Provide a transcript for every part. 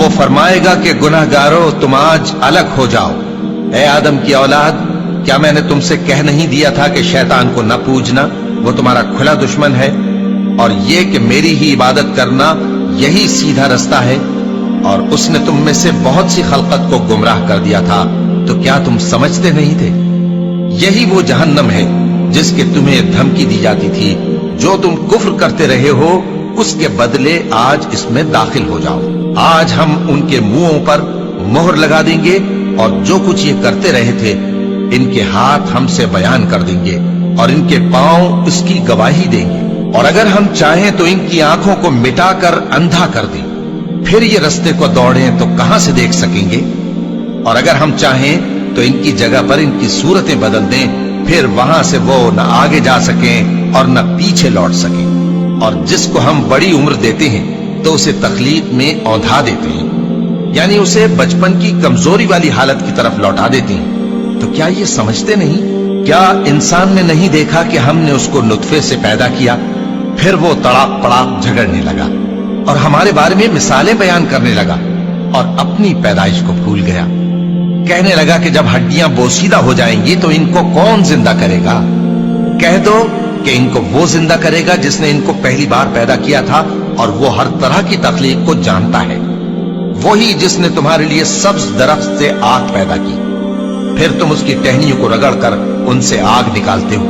वो फरमाएगा कि गुनहगारों, तुम आज अलग हो जाओ। ए आदम की औलाद, क्या मैंने तुमसे कह नहीं दिया था कि शैतान को न पूजना, वो तुम्हारा खुला दुश्मन है, और ये कि मेरी ही इबादत करना यही सीधा रास्ता है। और उसने तुम में से बहुत सी खलकत को गुमराह कर दिया था, तो क्या तुम समझते नहीं थे? यही वो जहन्नम है जिसके तुम्हें धमकी दी जाती थी। जो तुम कुफ्र करते रहे हो, उसके बदले आज इसमें दाखिल हो जाओ। आज हम उनके मुंहों पर मोहर लगा देंगे, और जो कुछ ये करते रहे थे इनके हाथ हमसे बयान कर देंगे, और इनके पांव इसकी गवाही देंगे। और अगर हम चाहें तो इनकी आंखों को मिटाकर अंधा कर दें, फिर ये रास्ते को दौड़ें तो कहां से देख सकेंगे। और अगर हम चाहें तो इनकी जगह पर इनकी सूरतें बदल दें, फिर वहां से वो न आगे जा सकें और न पीछे लौट सकें। और जिसको हम बड़ी उम्र देते हैं तो उसे तखलीक में औंधा देते हैं, यानी उसे बचपन की कमजोरी वाली हालत की तरफ लौटा देते हैं। तो क्या ये समझते नहीं? क्या इंसान ने नहीं देखा कि हमने उसको नुतफे से पैदा किया, फिर वो तड़ाक पड़ाक झगड़ने लगा और हमारे बारे में मिसालें बयान करने लगा, और अपनी पैदाइश को भूल गया। कहने लगा कि जब हड्डियां बोसीदा हो जाएंगी तो इनको कौन जिंदा करेगा? कह दो कि इनको वो जिंदा करेगा जिसने इनको पहली बार पैदा किया था, और वो हर तरह की तखलीक को जानता है। वही जिसने तुम्हारे लिए सब्ज दरख्त से आग पैदा की, फिर तुम उसकी टहनियों को रगड़कर उनसे आग निकालते हो।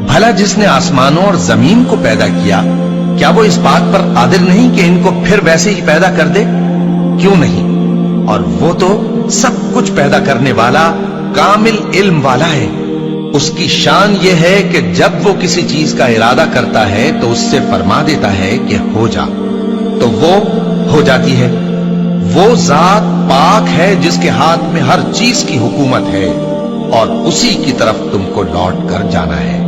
भला जिसने आसमानों और जमीन को पैदा किया, क्या वो इस बात पर कादिर नहीं कि इनको फिर वैसे ही पैदा कर दे? क्यों नहीं? और वो तो सब कुछ पैदा करने वाला, कामिल इल्म वाला है। उसकी शान ये है कि जब वो किसी चीज का इरादा करता है तो उससे फरमा देता है कि हो जा, तो वो हो जाती है। वो जात पाक है जिसके हाथ में हर चीज की हुकूमत है, और उसी की तरफ तुमको लौट कर जाना है।